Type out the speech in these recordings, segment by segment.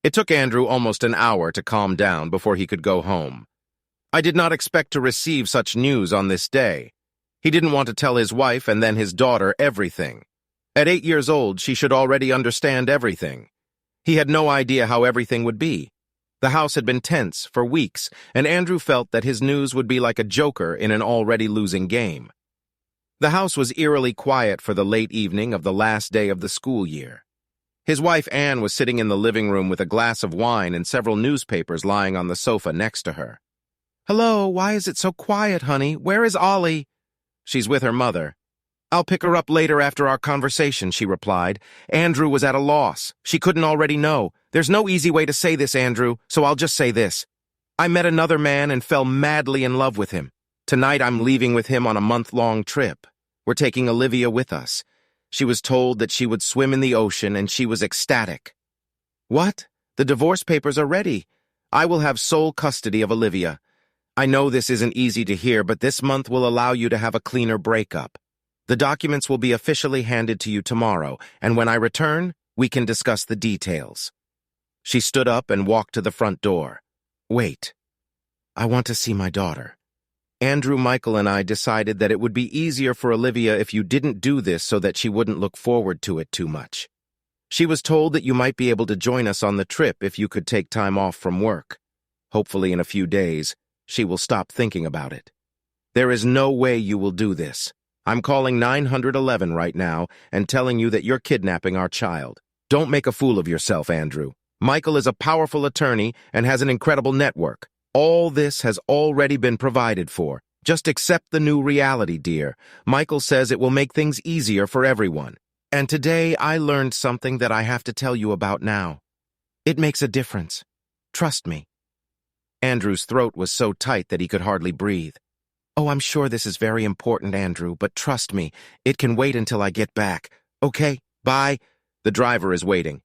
It took Andrew almost an hour to calm down before he could go home. I did not expect to receive such news on this day. He didn't want to tell his wife and then his daughter everything. At 8 years old, she should already understand everything. He had no idea how everything would be. The house had been tense for weeks, and Andrew felt that his news would be like a joker in an already losing game. The house was eerily quiet for the late evening of the last day of the school year. His wife Anne was sitting in the living room with a glass of wine and several newspapers lying on the sofa next to her. "Hello, why is it so quiet, honey? Where is Ollie?" "She's with her mother." "I'll pick her up later after our conversation," she replied. Andrew was at a loss. She couldn't already know. "There's no easy way to say this, Andrew, so I'll just say this. I met another man and fell madly in love with him. Tonight I'm leaving with him on a month-long trip. We're taking Olivia with us. She was told that she would swim in the ocean, and she was ecstatic." "What? The divorce papers are ready. I will have sole custody of Olivia. I know this isn't easy to hear, but this month will allow you to have a cleaner breakup. The documents will be officially handed to you tomorrow, and when I return, we can discuss the details." She stood up and walked to the front door. "Wait. I want to see my daughter. Andrew, Michael, and I decided that it would be easier for Olivia if you didn't do this so that she wouldn't look forward to it too much. She was told that you might be able to join us on the trip if you could take time off from work. Hopefully in a few days, she will stop thinking about it. There is no way you will do this. I'm calling 911 right now and telling you that you're kidnapping our child. Don't make a fool of yourself, Andrew. Michael is a powerful attorney and has an incredible network. All this has already been provided for. Just accept the new reality, dear. Michael says it will make things easier for everyone. And today I learned something that I have to tell you about now. It makes a difference. Trust me." Andrew's throat was so tight that he could hardly breathe. "Oh, I'm sure this is very important, Andrew, but trust me, it can wait until I get back. Okay, bye. The driver is waiting."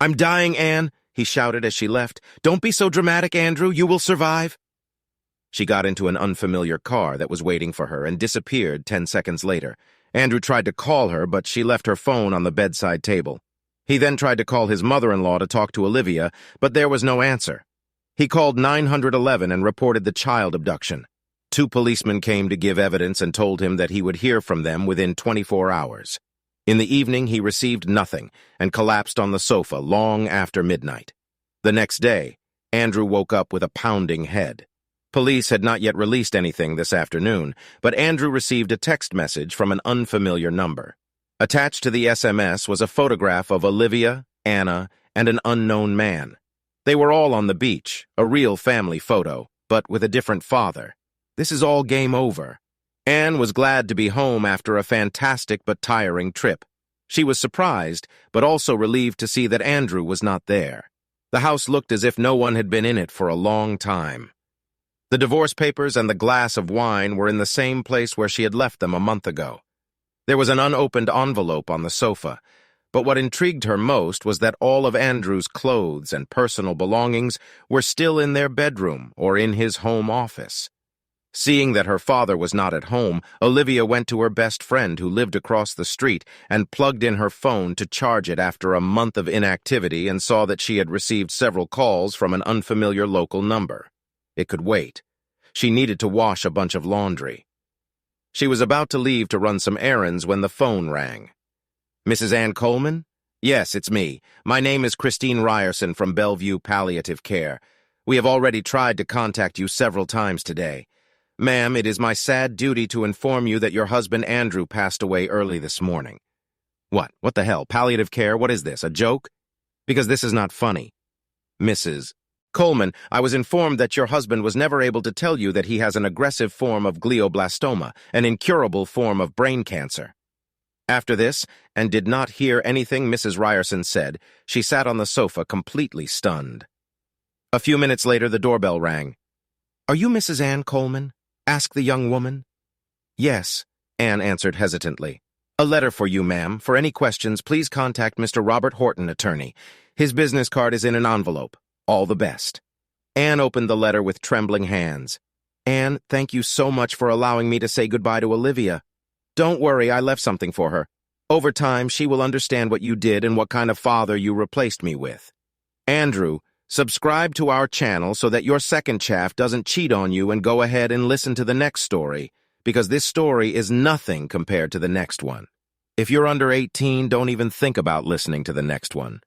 "I'm dying, Anne," he shouted as she left. "Don't be so dramatic, Andrew. You will survive." She got into an unfamiliar car that was waiting for her and disappeared 10 seconds later. Andrew tried to call her, but she left her phone on the bedside table. He then tried to call his mother-in-law to talk to Olivia, but there was no answer. He called 911 and reported the child abduction. 2 policemen came to give evidence and told him that he would hear from them within 24 hours. In the evening, he received nothing and collapsed on the sofa long after midnight. The next day, Andrew woke up with a pounding head. Police had not yet released anything this afternoon, but Andrew received a text message from an unfamiliar number. Attached to the SMS was a photograph of Olivia, Anna, and an unknown man. They were all on the beach, a real family photo, but with a different father. This is all game over. Anne was glad to be home after a fantastic but tiring trip. She was surprised, but also relieved to see that Andrew was not there. The house looked as if no one had been in it for a long time. The divorce papers and the glass of wine were in the same place where she had left them a month ago. There was an unopened envelope on the sofa, but what intrigued her most was that all of Andrew's clothes and personal belongings were still in their bedroom or in his home office. Seeing that her father was not at home, Olivia went to her best friend who lived across the street and plugged in her phone to charge it after a month of inactivity and saw that she had received several calls from an unfamiliar local number. It could wait. She needed to wash a bunch of laundry. She was about to leave to run some errands when the phone rang. "Mrs. Ann Coleman?" "Yes, it's me. My name is Christine Ryerson from Bellevue Palliative Care. We have already tried to contact you several times today. Ma'am, it is my sad duty to inform you that your husband Andrew passed away early this morning." What the hell? Palliative care? What is this, a joke? Because this is not funny. "Mrs. Coleman, I was informed that your husband was never able to tell you that he has an aggressive form of glioblastoma, an incurable form of brain cancer." After this, and did not hear anything Mrs. Ryerson said, she sat on the sofa completely stunned. A few minutes later, the doorbell rang. "Are you Mrs. Ann Coleman?" asked the young woman. "Yes," Anne answered hesitantly. "A letter for you, ma'am. For any questions, please contact Mr. Robert Horton, attorney. His business card is in an envelope. All the best." Anne opened the letter with trembling hands. "Anne, thank you so much for allowing me to say goodbye to Olivia. Don't worry, I left something for her. Over time, she will understand what you did and what kind of father you replaced me with. Andrew, subscribe to our channel so that your second chaff doesn't cheat on you, and go ahead and listen to the next story, because this story is nothing compared to the next one. If you're under 18, don't even think about listening to the next one.